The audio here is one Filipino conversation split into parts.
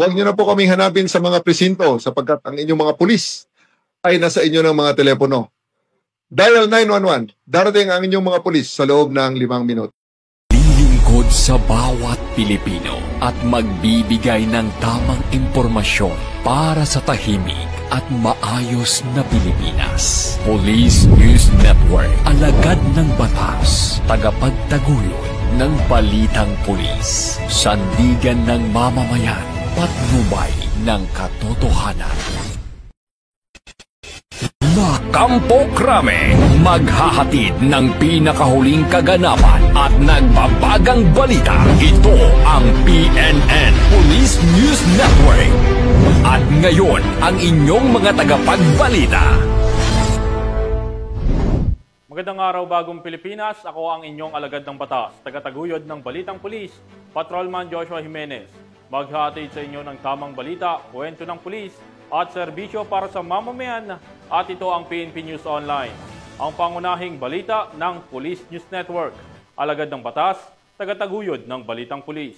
Huwag niyo na po kaming hanapin sa mga presinto sapagkat ang inyong mga pulis ay nasa inyo ng mga telepono. Dial 911. Darating ang inyong mga pulis sa loob ng 5 minuto. Lilingkod sa bawat Pilipino at magbibigay ng tamang impormasyon para sa tahimik at maayos na Pilipinas. Police News Network, alagad ng batas, tagapagtaguyod ng balitang pulis, sandigan ng mamamayan, patnubay ng katotohanan. Kampo Krame, maghahatid ng pinakahuling kaganapan at nagbabagang balita. Ito ang PNN Police News Network. At ngayon, ang inyong mga tagapagbalita. Magandang araw, bagong Pilipinas. Ako ang inyong alagad ng batas, tagataguyod ng Balitang Pulis, Patrolman Joshua Jimenez. Maghahatid sa inyo ng tamang balita, kwento ng pulis, at serbisyo para sa mamamayan, at ito ang PNP News Online, ang pangunahing balita ng Police News Network, alagad ng batas, tagataguyod ng Balitang Pulis.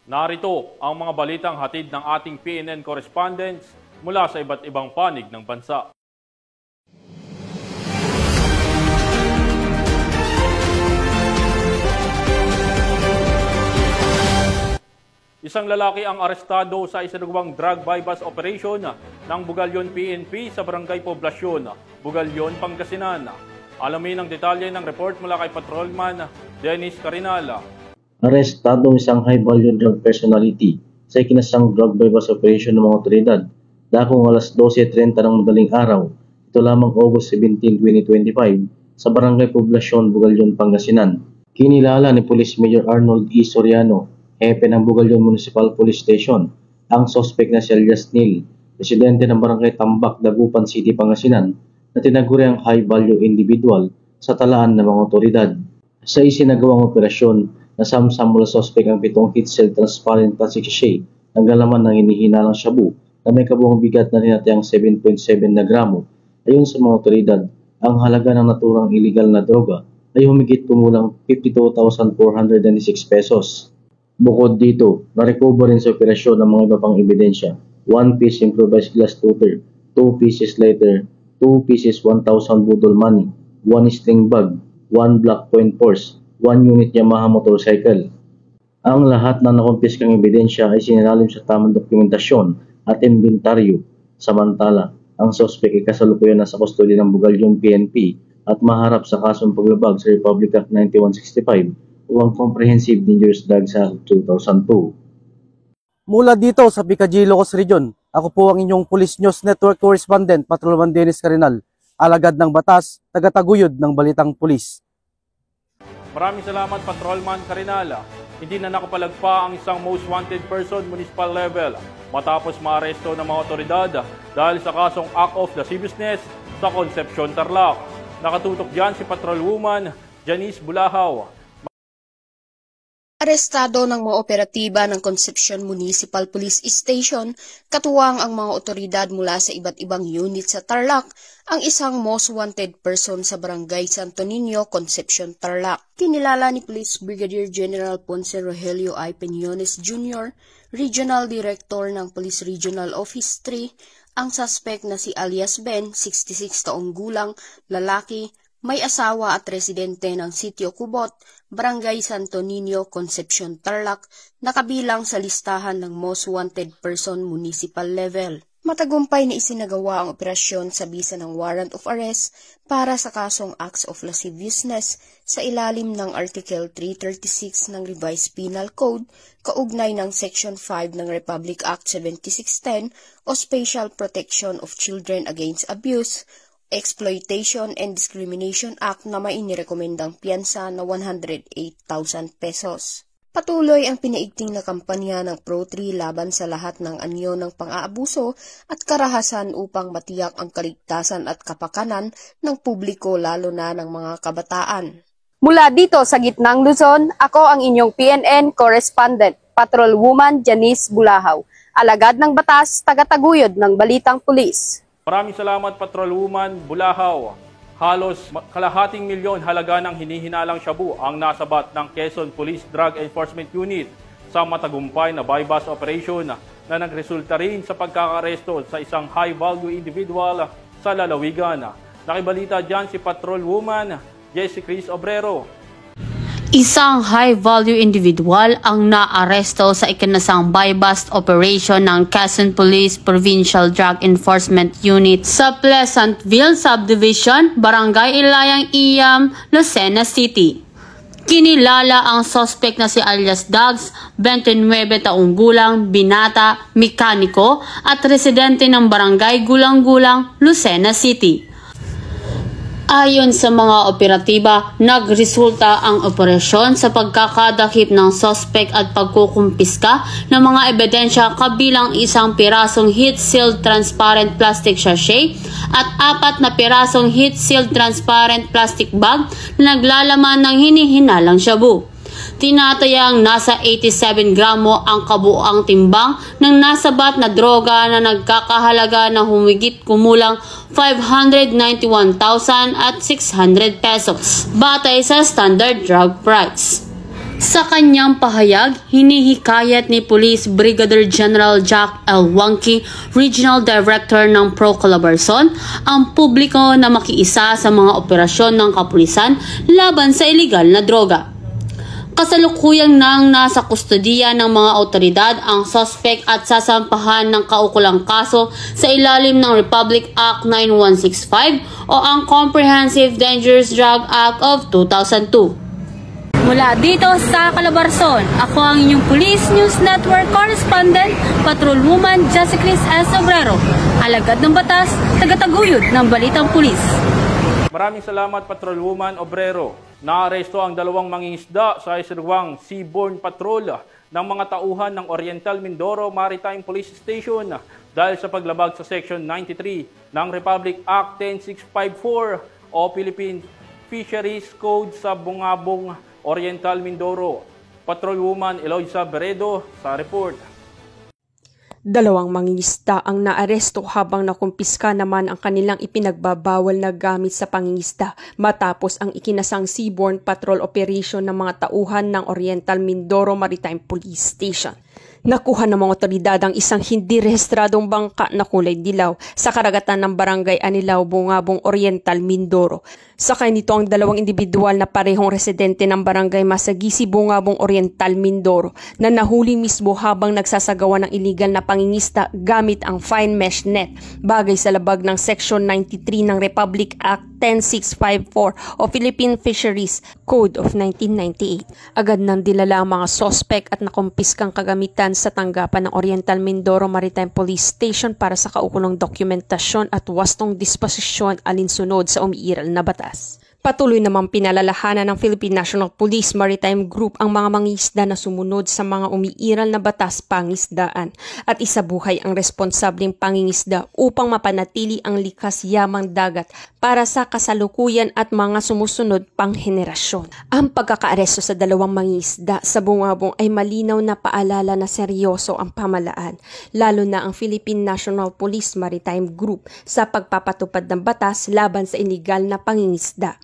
Narito ang mga balitang hatid ng ating PNN correspondents mula sa iba't ibang panig ng bansa. Isang lalaki ang arestado sa isinagawang drug bypass operation ng Bugalyon PNP sa Barangay Poblasyon, Bugalyon, Pangasinan. Alamin ang detalye ng report mula kay Patrolman Dennis Carinala. Arestado isang high-value drug personality sa ikinasang drug bypass operation ng mga otoridad. Dakong alas 12:30 ng madaling araw, ito lamang August 17, 2025, sa Barangay Poblasyon, Bugalyon, Pangasinan. Kinilala ni Police Major Arnold E. Soriano, hepe ng Bugalyon Municipal Police Station, ang sospek na si alias Neil, residente ng Barangay Tambak, Dagupan City, Pangasinan, na tinaguriang high-value individual sa talaan ng mga otoridad. Sa isinagawang operasyon, nasamsam mula sospek ang 7 heat cell transparent plastic sachet ng galaman ng hinihinalang shabu na may kabuang bigat na tinatayang 7.7 na gramo. Ayon sa mga otoridad, ang halaga ng naturang illegal na droga ay humigit kumulang 52,496 pesos. Bukod dito, na-recover rin sa operasyon ng mga iba pang ebidensya: 1 piece improvised glass tutor, 2 pieces lighter, 2 pieces 1,000 budol money, 1 string bag, 1 black point purse, 1 unit Yamaha motorcycle. Ang lahat ng nakumpiskang ebidensya ay sinalalim sa tamang dokumentasyon at imbentaryo. Samantala, ang sospek ay kasalukuyan nasa kustodiya ng Bugalyon PNP at maharap sa kasong paglabag sa Republic Act 9165 o ang Comprehensive Dangerous Drugs Act 2002. Mula dito sa Picadillo, Ilocos Region, ako po ang inyong Police News Network correspondent, Patrolman Dennis Carinal, alagad ng batas, tagataguyod ng Balitang Pulis. Maraming salamat, Patrolman Carinal. Hindi na nakapalagpa ang isang most wanted person municipal level matapos maaresto ng mga otoridad dahil sa kasong act of lasciviousness sa Concepcion, Tarlac. Nakatutok dyan si Patrolwoman Janice Bulahaw. Arestado ng mga operatiba ng Concepcion Municipal Police Station, katuwang ang mga otoridad mula sa iba't ibang unit sa Tarlac, ang isang most wanted person sa Barangay Santo Niño, Concepcion, Tarlac. Kinilala ni Police Brigadier General Ponce Rogelio I. Peñones Jr., Regional Director ng Police Regional Office 3, ang suspect na si alias Ben, 66 taong gulang, lalaki, may asawa at residente ng Sitio Cubot, Barangay Santo Niño, Concepcion, Tarlac, nakabilang sa listahan ng most wanted person municipal level. Matagumpay na isinagawa ang operasyon sa bisa ng warrant of arrest para sa kasong acts of lasciviousness sa ilalim ng Article 336 ng Revised Penal Code, kaugnay ng Section 5 ng Republic Act 7610 o Special Protection of Children Against Abuse, Exploitation and Discrimination Act na may inirekomendang piyansa na 108,000 pesos. Patuloy ang pinaigting na kampanya ng Pro-3 laban sa lahat ng anyo ng pang-aabuso at karahasan upang matiyak ang kaligtasan at kapakanan ng publiko lalo na ng mga kabataan. Mula dito sa gitnang Luzon, ako ang inyong PNN correspondent, Patrolwoman Janice Bulahaw, alagad ng batas, tagataguyod ng Balitang Pulis. Maraming salamat, Patrolwoman Bulahaw. Halos kalahating milyon halaga ng hinihinalang shabu ang nasabat ng Quezon Police Drug Enforcement Unit sa matagumpay na buy-bust operation na nagresulta rin sa pagkakaresto sa isang high-value individual sa lalawigan. Nakibalita dyan si Patrolwoman Jessie Cris Obrero. Isang high-value individual ang naaresto sa ikinasang buy-bust operation ng Quezon Police Provincial Drug Enforcement Unit sa Pleasantville Subdivision, Barangay Ilayang Iyam, Lucena City. Kinilala ang suspect na si alias Dags, 29 taong gulang, binata, mekaniko at residente ng Barangay Gulang-Gulang, Lucena City. Ayon sa mga operatiba, nagresulta ang operasyon sa pagkakadakip ng suspect at pagkukumpiska ng mga ebidensya kabilang isang pirasong heat-sealed transparent plastic sachet at 4 na pirasong heat-sealed transparent plastic bag na naglalaman ng hinihinalang shabu. Tinatayang nasa 87 gramo ang kabuuang timbang ng nasabat na droga na nagkakahalaga ng humigit kumulang 591,600 pesos batay sa standard drug price. Sa kanyang pahayag, hinihikayat ni Police Brigadier General Jack L. Wangki, Regional Director ng Pro-Calabarzon, ang publiko na makiisa sa mga operasyon ng kapulisan laban sa iligal na droga. Kasalukuyang nang nasa kustodiya ng mga otoridad ang suspect at sasampahan ng kaukulang kaso sa ilalim ng Republic Act 9165 o ang Comprehensive Dangerous Drug Act of 2002. Mula dito sa Calabarzon, ako ang inyong Police News Network Correspondent, Patrolwoman Jessie Cris Obrero, alagad ng batas, tagataguyod ng Balitang Pulis. Maraming salamat, Patrolwoman Obrero. Naaresto ang 2 mangingisda sa isirwang seaborne patrol ng mga tauhan ng Oriental Mindoro Maritime Police Station dahil sa paglabag sa Section 93 ng Republic Act 10654 o Philippine Fisheries Code sa Bungabong, Oriental Mindoro. Patrolwoman Eloisa Beredo sa report. 2 mangingisda ang naaresto habang nakumpiska naman ang kanilang ipinagbabawal na gamit sa pangingisda matapos ang ikinasang seaborne patrol operation ng mga tauhan ng Oriental Mindoro Maritime Police Station. Nakuha ng mga otoridad ang isang hindi rehistradong bangka na kulay dilaw sa karagatan ng Barangay Anilao, Bungabong, Oriental Mindoro. Sakay nito ang 2 individual na parehong residente ng Barangay Masagisi, Bungabong, Oriental Mindoro na nahuli mismo habang nagsasagawa ng iligal na pangingista gamit ang fine mesh net bagay sa labag ng Section 93 ng Republic Act 10654 o Philippine Fisheries Code of 1998. Agad nang dilala ang mga sospek at nakumpiskang kagamitan sa tanggapan ng Oriental Mindoro Maritime Police Station para sa kaukulong dokumentasyon at wastong disposisyon alinsunod sa umiiral na batas. Patuloy namang pinalalahanan ng Philippine National Police Maritime Group ang mga mangingisda na sumunod sa mga umiiral na batas pangisdaan at isabuhay ang responsableng pangingisda upang mapanatili ang likas yamang dagat para sa kasalukuyan at mga sumusunod pang henerasyon. Ang pagkakaaresto sa 2 mangingisda sa Bungabong ay malinaw na paalala na seryoso ang pamalaan, lalo na ang Philippine National Police Maritime Group sa pagpapatupad ng batas laban sa iligal na pangingisda.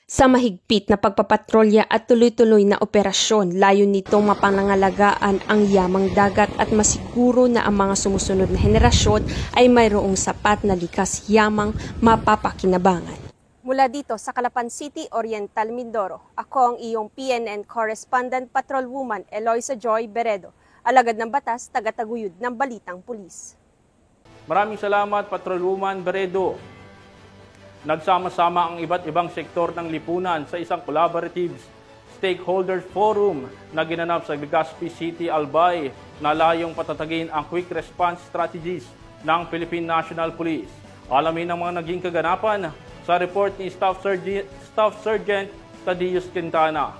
Sa mahigpit na pagpapatrolya at tuloy-tuloy na operasyon, layo nitong mapanangalagaan ang yamang dagat at masiguro na ang mga sumusunod na henerasyon ay mayroong sapat na likas yamang mapapakinabangan. Mula dito sa Calapan City, Oriental Mindoro, ako ang iyong PNN Correspondent Patrolwoman Eloisa Joy Beredo, alagad ng batas, tagataguyod ng Balitang Pulis. Maraming salamat, Patrolwoman Beredo. Nagsama-sama ang iba't ibang sektor ng lipunan sa isang collaborative stakeholders forum na ginanap sa Legazpi City, Albay na layong patatagin ang quick response strategies ng Philippine National Police. Alamin ang mga naging kaganapan sa report ni Staff Sergeant Tadius Quintana.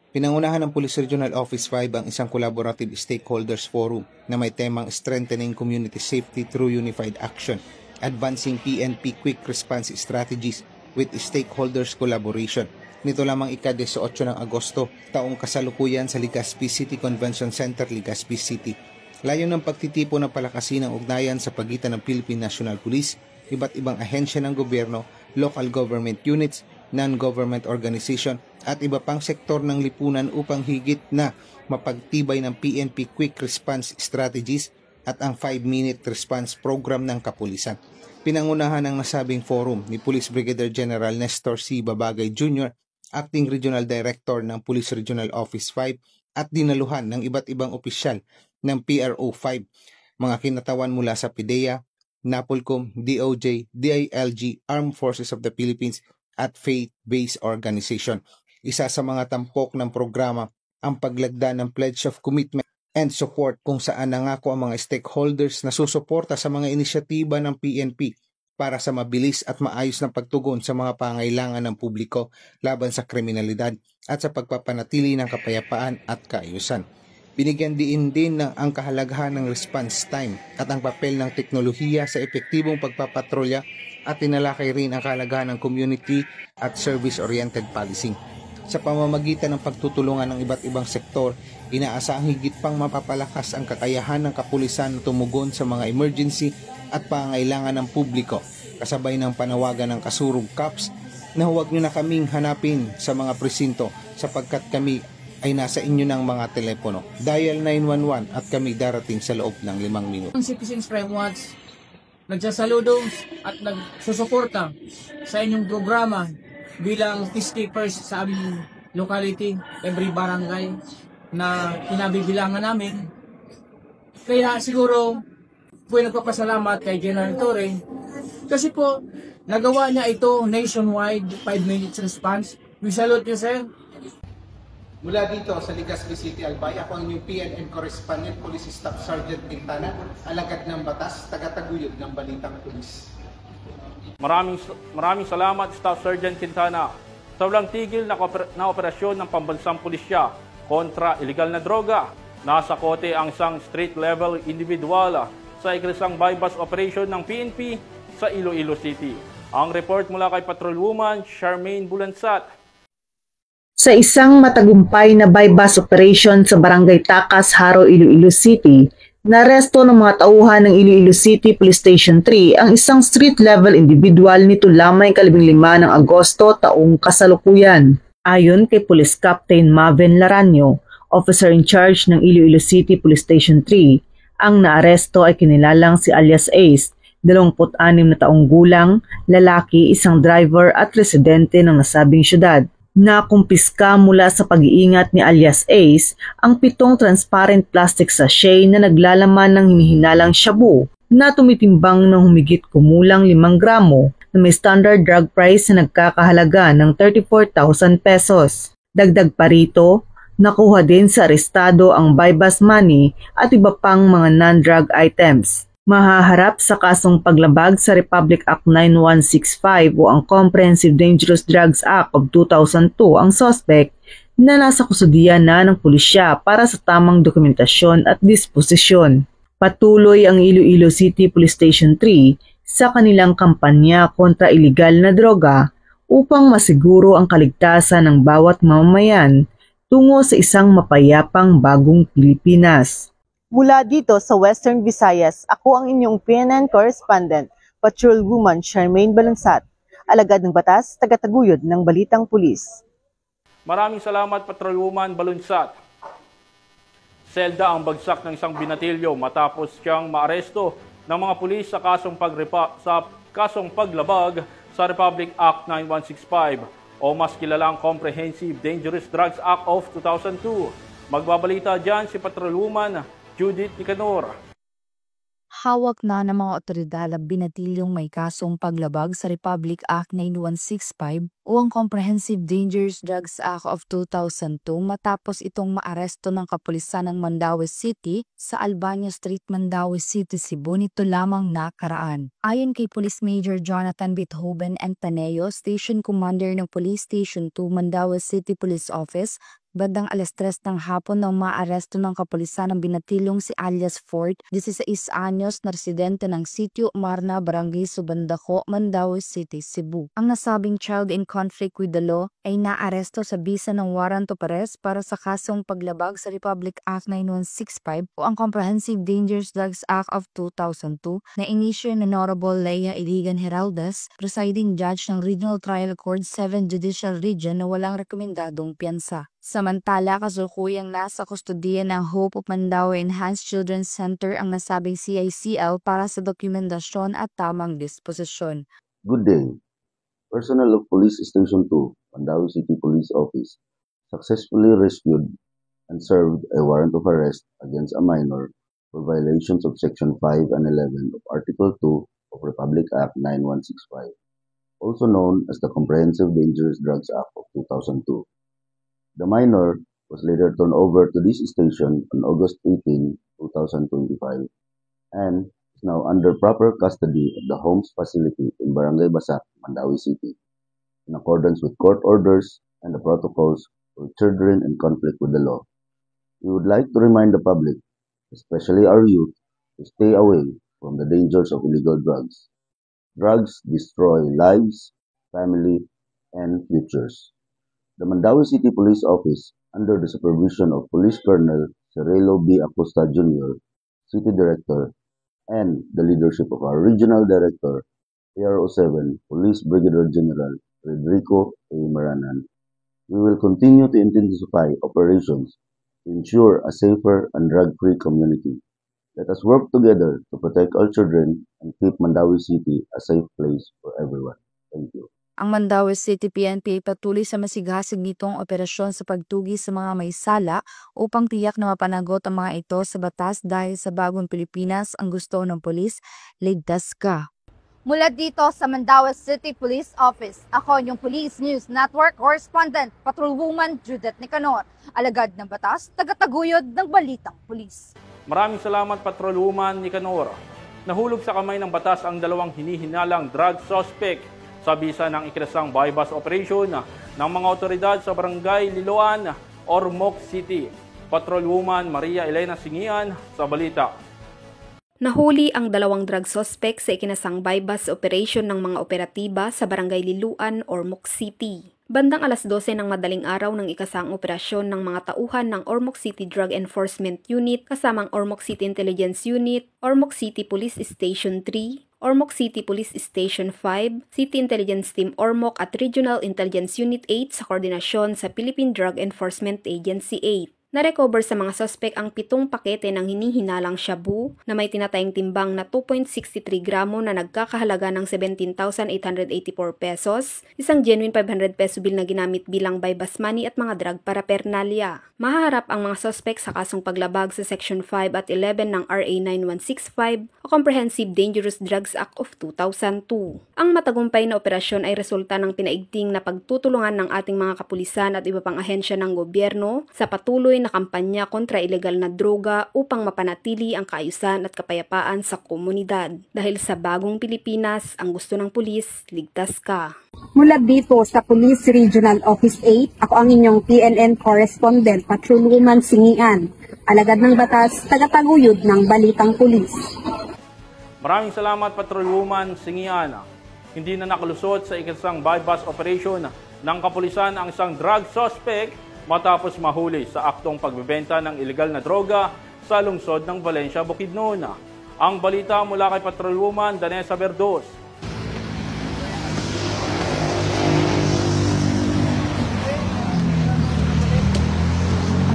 Pinangunahan ng Police Regional Office 5 ang isang collaborative stakeholders forum na may temang Strengthening Community Safety Through Unified Action, Advancing PNP Quick Response Strategies with Stakeholders Collaboration. Nito lamang ika-18 ng Agosto, taong kasalukuyan sa Legazpi City Convention Center, Legazpi City. Layon ng pagtitipon ng palakasin ng ugnayan sa pagitan ng Philippine National Police, iba't ibang ahensya ng gobyerno local government units, non-government organization at iba pang sektor ng lipunan upang higit na mapagtibay ng PNP Quick Response Strategies at ang 5-minute response program ng kapulisan. Pinangunahan ng nasabing forum ni Police Brigadier General Nestor C. Babagay Jr., Acting Regional Director ng Police Regional Office 5 at dinaluhan ng iba't ibang opisyal ng PRO 5, mga kinatawan mula sa PIDEA, NAPOLCOM, DOJ, DILG, Armed Forces of the Philippines at faith-based organization. Isa sa mga tampok ng programa ang paglagda ng Pledge of Commitment and Support kung saan nangako ang mga stakeholders na susuporta sa mga inisyatiba ng PNP para sa mabilis at maayos na pagtugon sa mga pangailangan ng publiko laban sa kriminalidad at sa pagpapanatili ng kapayapaan at kaayusan. Binigyan din ng ang kahalagahan ng response time at ang papel ng teknolohiya sa epektibong pagpapatrolya at tinalakay rin ang kahalagahan ng community at service-oriented policing. Sa pamamagitan ng pagtutulungan ng iba't ibang sektor, inaasahang higit pang mapapalakas ang kakayahan ng kapulisan na tumugon sa mga emergency at pangailangan ng publiko, kasabay ng panawagan ng Kasurug Cops na huwag nyo na kaming hanapin sa mga presinto sapagkat kami ay nasa inyo ng mga telepono. Dial 911 at kami darating sa loob ng 5 minuto. Ang Citizens Crime Watch nagsasaludo at nagsusuporta sa inyong programa bilang peacekeepers sa aming locality, every barangay na pinabibilangan namin. Kaya siguro po nagpapasalamat kay General Torre kasi po nagawa niya ito nationwide 5 minutes response. We salute you, sir. Mula dito sa Legazpi City, Albay, ako ang inyong PNN Correspondent, Police Staff Sergeant Quintana, alagad ng batas, tagataguyod ng Balitang Pulis. Maraming salamat, Staff Sergeant Quintana, sa walang tigil na operasyon ng pambansang pulisya kontra iligal na droga. Nasa kote ang isang street-level individual sa ikrisang bypass operation ng PNP sa Iloilo City. Ang report mula kay Patrolwoman Charmaine Bulansat. Sa isang matagumpay na bypass operation sa Barangay Takas, Haro, Iloilo City, naresto ng mga tauhan ng Iloilo City Police Station 3 ang isang street-level individual nito lamang 15 ng Agosto taong kasalukuyan. Ayon kay Police Captain Maven Laranio, officer in charge ng Iloilo City Police Station 3, ang naaresto ay kinilalang si alias Ace, 26 na taong gulang, lalaki, isang driver at residente ng nasabing syudad. Nakumpiska mula sa pag-iingat ni alias Ace ang 7 transparent plastic sachet na naglalaman ng hinihinalang shabu na tumitimbang ng humigit kumulang 5 gramo na may standard drug price na nagkakahalaga ng 34,000 pesos. Dagdag pa rito, nakuha din sa arestado ang bypass money at iba pang mga non-drug items. Mahaharap sa kasong paglabag sa Republic Act 9165 o ang Comprehensive Dangerous Drugs Act of 2002 ang suspect na nasa kustudiya na ng pulisya para sa tamang dokumentasyon at disposisyon. Patuloy ang Iloilo City Police Station 3 sa kanilang kampanya kontra iligal na droga upang masiguro ang kaligtasan ng bawat mamamayan tungo sa isang mapayapang bagong Pilipinas. Mula dito sa Western Visayas, ako ang inyong PNN Correspondent, Patrolwoman Charmaine Balansat, alagad ng batas, tagataguyod ng Balitang Pulis. Maraming salamat, Patrolwoman Balansat. Selda ang bagsak ng isang binatilyo matapos siyang maaresto ng mga pulis sa kasong paglabag sa Republic Act 9165 o mas kilalang Comprehensive Dangerous Drugs Act of 2002. Magbabalita dyan si Patrolwoman Judith Nicanor. Hawak na ng mga otoridad ang binatilyong may kasong paglabag sa Republic Act 9165 o ang Comprehensive Dangerous Drugs Act of 2002 matapos itong maaresto ng kapulisan ng Mandaue City sa Albania Street, Mandaue City, Cebu nito lamang nakaraan. Ayon kay Police Major Jonathan Bithoven Antaneo, Station Commander ng Police Station 2 Mandaue City Police Office, Bandang alas 3 ng hapon nang maaresto ng kapulisan ng binatilong si alias Fort, 16 anyos na residente ng Sitio Marna, Barangay Subandako, Mandaue City, Cebu. Ang nasabing child in conflict with the law ay naaresto sa bisa ng warrant of arrest para sa kasong paglabag sa Republic Act 9165 o ang Comprehensive Dangerous Drugs Act of 2002 na inisyo ni Honorable Leia Iligan Heraldes, presiding judge ng Regional Trial Court 7 Judicial Region na walang rekomendadong piyansa. Samantala, kasulukuyang nasa kustodiya ng Hope of Mandaue Enhanced Children's Center ang nasabing CICL para sa dokumentasyon at tamang disposisyon. Good day. Personnel of Police Station 2, Mandaue City Police Office, successfully rescued and served a warrant of arrest against a minor for violations of Section 5 and 11 of Article 2 of Republic Act 9165, also known as the Comprehensive Dangerous Drugs Act of 2002. The minor was later turned over to this station on August 18, 2025, and is now under proper custody at the Homes Facility in Barangay Basak, Mandaue City, in accordance with court orders and the protocols for children in conflict with the law. We would like to remind the public, especially our youth, to stay away from the dangers of illegal drugs. Drugs destroy lives, family, and futures. The Mandaue City Police Office, under the supervision of Police Colonel Cirilo B. Acosta Jr., City Director, and the leadership of our Regional Director, PRO7, Police Brigadier General Federico A. Maranan, we will continue to intensify operations to ensure a safer and drug-free community. Let us work together to protect our children and keep Mandaue City a safe place for everyone. Thank you. Ang Mandaue City PNP ay patuloy sa masigasig nitong operasyon sa pagtugi sa mga may sala upang tiyak na mapanagot ang mga ito sa batas dahil sa bagong Pilipinas ang gusto ng pulis, ligtas ka. Mula dito sa Mandaue City Police Office, ako yung Police News Network Correspondent, Patrolwoman Judith Nicanor, alagad ng batas, tagataguyod ng balitang pulis. Maraming salamat, Patrolwoman Nicanor. Nahulog sa kamay ng batas ang dalawang hinihinalang drug suspect sa bisa ng ikinasang bypass operation ng mga otoridad sa Barangay Liloan, Ormoc City. Patrolwoman Maria Elena Singian sa balita. Nahuli ang dalawang drug suspect sa ikinasang bypass operation ng mga operatiba sa Barangay Liloan, Ormoc City. Bandang alas 12 ng madaling araw ng ikasang operasyon ng mga tauhan ng Ormoc City Drug Enforcement Unit kasamang Ormoc City Intelligence Unit, Ormoc City Police Station 3, Ormoc City Police Station 5, City Intelligence Team Ormoc at Regional Intelligence Unit 8 sa koordinasyon sa Philippine Drug Enforcement Agency 8. Na-recover sa mga suspect ang 7 pakete ng hinihinalang shabu na may tinatayang timbang na 2.63 gramo na nagkakahalaga ng 17,884 pesos, isang genuine 500 peso bill na ginamit bilang bypass money at mga drug paraphernalia. Mahaharap ang mga suspect sa kasong paglabag sa Section 5 at 11 ng RA 9165 o Comprehensive Dangerous Drugs Act of 2002. Ang matagumpay na operasyon ay resulta ng pinaigting na pagtutulungan ng ating mga kapulisan at iba pang ahensya ng gobyerno sa patuloy na kampanya kontra ilegal na droga upang mapanatili ang kaayusan at kapayapaan sa komunidad. Dahil sa bagong Pilipinas, ang gusto ng pulis, ligtas ka. Mula dito sa Police Regional Office 8, ako ang inyong PNN Correspondent, Patrolwoman Singian, alagad ng batas, tagataguyod ng balitang pulis. Maraming salamat, Patrolwoman Singian. Hindi na nakalusot sa ikasang bypass operation ng kapulisan ang isang drug suspect matapos mahuli sa aktong pagbebenta ng ilegal na droga sa lungsod ng Valencia, Bukidnon. Ang balita mula kay Patrolwoman Danessa Verdos.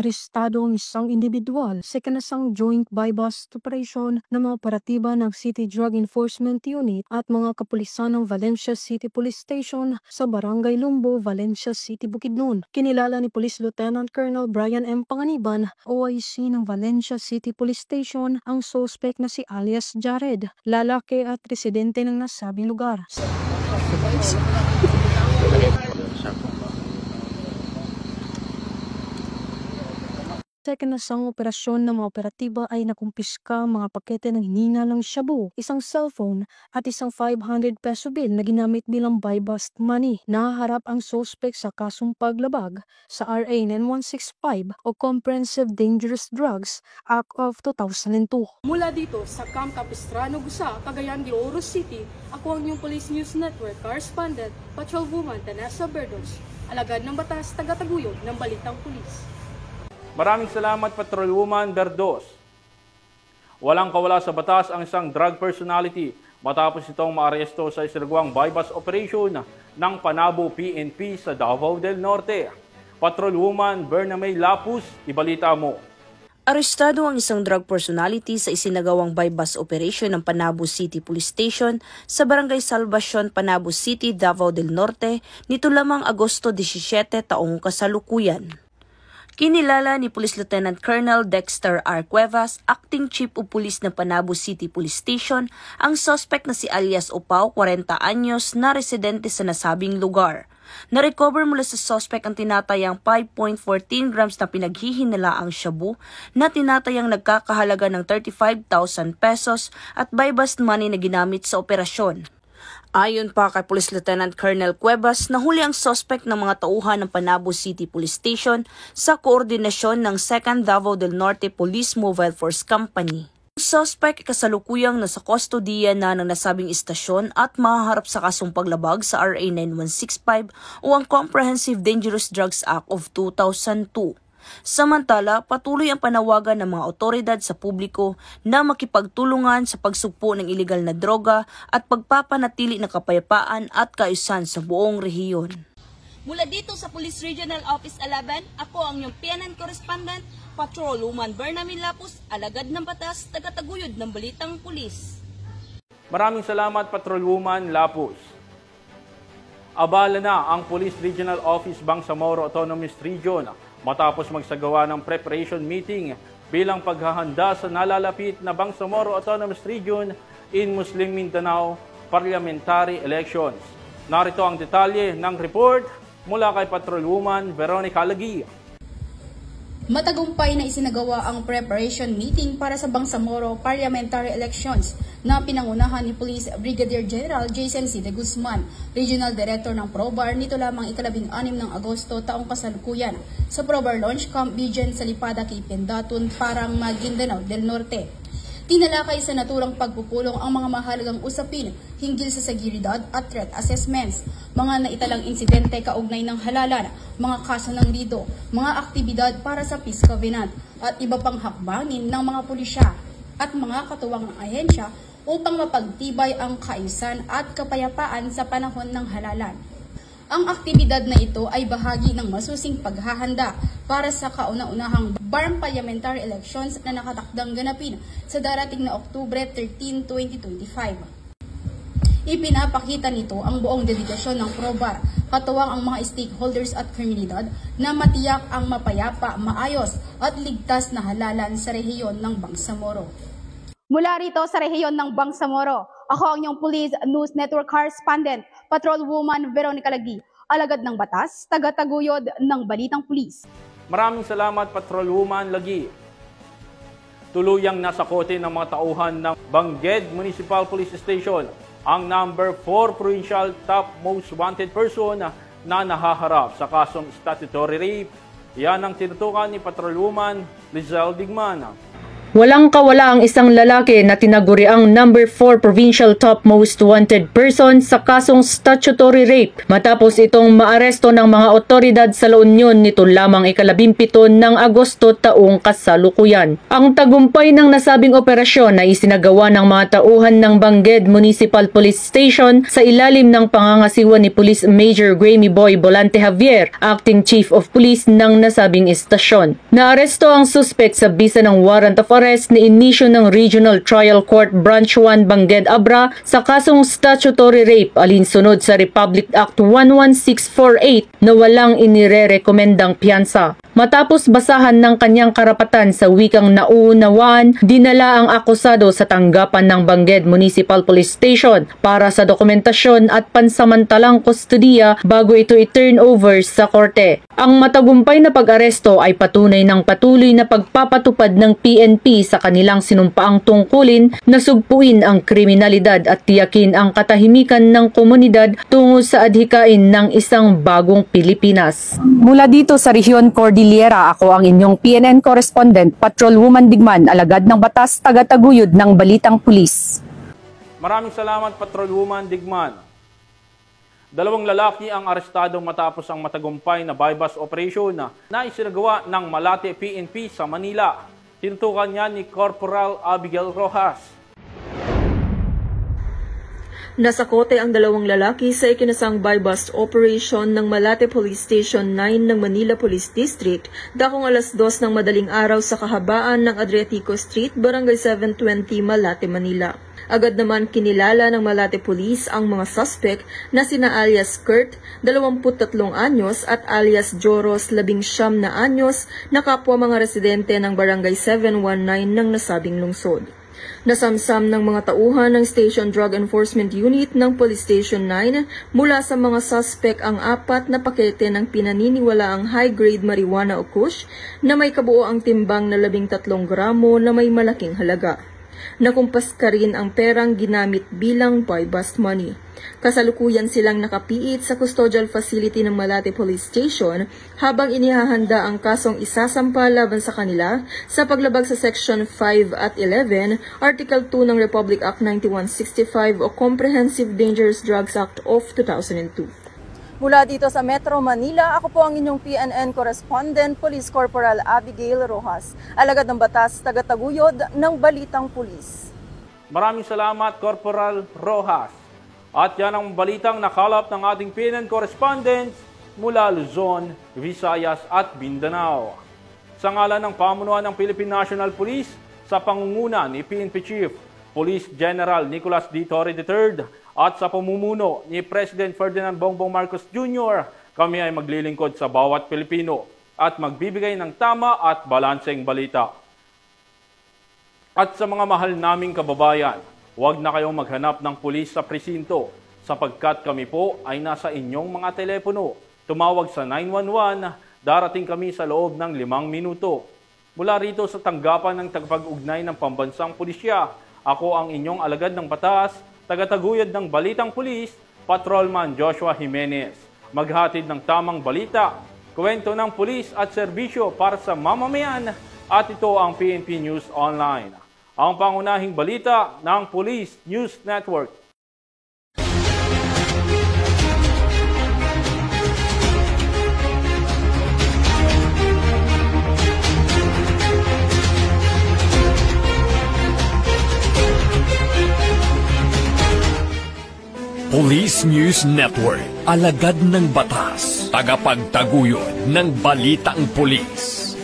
Arestado ang isang individual sa ikinasang joint bypass operation ng mga operatiba ng City Drug Enforcement Unit at mga kapulisan ng Valencia City Police Station sa Barangay Lumbo, Valencia City, Bukidnon. Kinilala ni Police Lieutenant Colonel Brian M. Panganiban, OIC ng Valencia City Police Station, ang suspect na si alias Jared, lalaki at residente ng nasabing lugar. Sa ikinasang operasyon ng mga operatiba ay nakumpiska mga pakete ng hininalang shabu, isang cellphone at isang 500 peso bill na ginamit bilang buy-bust money. Nahaharap ang suspect sa kasong paglabag sa RA 9165 o Comprehensive Dangerous Drugs Act of 2002. Mula dito sa Camp Capistrano, Gusa, Cagayan de Oro City, ako ang inyong Police News Network Correspondent, Patrolwoman Danessa Berdos, alagad ng batas, tagataguyod ng Balitang Pulis. Maraming salamat, Patrolwoman Berdos. Walang kawala sa batas ang isang drug personality matapos itong maaresto sa isinagawang buy-bust operation ng Panabo PNP sa Davao del Norte. Patrolwoman Bernamay Lapus, ibalita mo. Arestado ang isang drug personality sa isinagawang buy-bust operation ng Panabo City Police Station sa Barangay Salvacion, Panabo City, Davao del Norte nito lamang Agosto 17 taong kasalukuyan. Kinilala ni Police Lieutenant Colonel Dexter R. Cuevas, Acting Chief of Police ng Panabo City Police Station, ang suspect na si alias Opao, 40 anyos, na residente sa nasabing lugar. Na-recover mula sa suspect ang tinatayang 5.14 grams na pinaghihinalaang shabu na tinatayang nagkakahalaga ng 35,000 pesos at buy-bust money na ginamit sa operasyon. Ayon pa kay Police Lieutenant Colonel Cuevas, nahuli ang suspect ng mga tauhan ng Panabo City Police Station sa koordinasyon ng 2nd Davao del Norte Police Mobile Force Company. Ang suspect kasalukuyang nasa kustodiya na ng nasabing istasyon at mahaharap sa kasong paglabag sa RA 9165 o ang Comprehensive Dangerous Drugs Act of 2002. Samantala, patuloy ang panawagan ng mga otoridad sa publiko na makipagtulungan sa pagsugpo ng ilegal na droga at pagpapanatili ng kapayapaan at kaayusan sa buong rehiyon. Mula dito sa Police Regional Office 11, ako ang iyong PNN Correspondent, Patrolwoman Bernamay Lapus, alagad ng batas, tagataguyod ng Balitang Pulis. Maraming salamat, Patrolwoman Lapus. Abala na ang Police Regional Office Bangsamoro Autonomous Region matapos magsagawa ng preparation meeting bilang paghahanda sa nalalapit na Bangsamoro Autonomous Region in Muslim Mindanao Parliamentary Elections. Narito ang detalye ng report mula kay Patrolwoman Veronica Lagi. Matagumpay na isinagawa ang preparation meeting para sa Bangsamoro Parliamentary Elections na pinangunahan ni Police Brigadier General Jason C. de Guzman, Regional Director ng PROBAR nito lamang ika-16 ng Agosto taong kasalukuyan sa PROBAR Launch Camp Bijan sa Lipada kay Pendatun, Parang, Maguindanao del Norte. Tinalakay sa naturang pagpupulong ang mga mahalagang usapin hinggil sa seguridad at threat assessments, mga naitalang insidente kaugnay ng halalan, mga kaso ng rito, mga aktibidad para sa peace covenant at iba pang hakbangin ng mga pulisya at mga katuwang ahensya upang mapagtibay ang kaayusan at kapayapaan sa panahon ng halalan. Ang aktibidad na ito ay bahagi ng masusing paghahanda para sa kauna-unahang BARM Parliamentary Elections na nakatakdang ganapin sa darating na Oktubre 13, 2025. Ipinapakita nito ang buong dedikasyon ng PROBAR, katuwang ang mga stakeholders at komunidad na matiyak ang mapayapa, maayos at ligtas na halalan sa rehiyon ng Bangsamoro. Mula rito sa rehiyon ng Bangsamoro, ako ang inyong Police News Network Correspondent, Patrolwoman Veronica Lagi, alagad ng batas, tagataguyod ng Balitang Pulis. Maraming salamat, Patrolwoman Lagi. Tuluyang nasakote ng mga tauhan ng Bangged Municipal Police Station ang number 4 provincial top most wanted person na nahaharap sa kasong statutory rape. Yan ang tinutukan ni Patrolwoman Lizelle Digman. Walang kawala ang isang lalaki na tinaguriang number 4 provincial top most wanted person sa kasong statutory rape matapos itong maaresto ng mga otoridad sa La Union nito lamang ika-17 ng Agosto taong kasalukuyan. Ang tagumpay ng nasabing operasyon ay isinagawa ng mga tauhan ng Bangged Municipal Police Station sa ilalim ng pangangasiwa ni Police Major Grammy Boy Bolante Javier, Acting Chief of Police ng nasabing istasyon. Naaresto ang suspect sa bisa ng warrant of arrest arrest ni inisyo ng Regional Trial Court Branch 1 Bangged Abra sa kasong statutory rape alinsunod sa Republic Act 11648 na walang inirerekomendang piyansa. Matapos basahan ng kanyang karapatan sa wikang nauunawaan, dinala ang akusado sa tanggapan ng Bangged Municipal Police Station para sa dokumentasyon at pansamantalang kustodiya bago ito i-turn over sa korte. Ang matagumpay na pag-aresto ay patunay ng patuloy na pagpapatupad ng PNP sa kanilang sinumpaang tungkulin na sugpuin ang kriminalidad at tiyakin ang katahimikan ng komunidad tungo sa adhikain ng isang bagong Pilipinas. Mula dito sa Rehiyon Cordillera, ako ang inyong PNN correspondent, Patrolwoman Digman, alagad ng batas, tagataguyod ng Balitang Pulis. Maraming salamat, Patrolwoman Digman. 2 lalaki ang arestado matapos ang matagumpay na buy-bust operation na isinagawa ng Malate PNP sa Manila. Tinutukan niya ni Corporal Abigail Rojas. Nasakote ang 2 lalaki sa ikinasang buy-bust operation ng Malate Police Station 9 ng Manila Police District dakong alas 2 ng madaling araw sa kahabaan ng Adriatico Street, Barangay 720, Malate, Manila. Agad naman kinilala ng Malate Police ang mga suspect na sina alias Kurt, 23 anyos at alias Joros, 19 na anyos na kapwa mga residente ng Barangay 719 ng nasabing lungsod. Nasamsam ng mga tauhan ng Station Drug Enforcement Unit ng Police Station 9 mula sa mga suspect ang 4 na pakete ng pinaniniwalaang high-grade marijuana o kush na may kabuoang timbang na 13 gramo na may malaking halaga. Nakumpas ka rin ang perang ginamit bilang buy-bust money. Kasalukuyan silang nakapiit sa custodial facility ng Malate Police Station habang inihahanda ang kasong isasampa laban sa kanila sa paglabag sa Section 5 at 11, Article 2 ng Republic Act 9165 o Comprehensive Dangerous Drugs Act of 2002. Mula dito sa Metro Manila, ako po ang inyong PNN correspondent, Police Corporal Abigail Rojas, alagad ng batas, tagataguyod ng Balitang Pulis. Maraming salamat, Corporal Rojas. At yan ang balitang nakalap ng ating PNN correspondents mula Luzon, Visayas at Mindanao. Sa ngalan ng pamunuan ng Philippine National Police, sa pangunguna ni PNP Chief Police General Nicolas D. Torre III at sa pamumuno ni President Ferdinand Bongbong Marcos Jr., kami ay maglilingkod sa bawat Pilipino at magbibigay ng tama at balanseng balita. At sa mga mahal naming kababayan, huwag na kayong maghanap ng pulis sa presinto sapagkat kami po ay nasa inyong mga telepono. Tumawag sa 911, darating kami sa loob ng 5 minuto. Mula rito sa tanggapan ng tagapag-ugnay ng Pambansang Pulisya, ako ang inyong alagad ng batas, tagataguyod ng Balitang Pulis, Patrolman Joshua Jimenez. Maghatid ng tamang balita, kwento ng pulis at serbisyo para sa mamamayan at ito ang PNP News Online. Ang pangunahing balita ng Police News Network. Police News Network, alagad ng batas, tagapagtaguyod ng Balitang Pulis.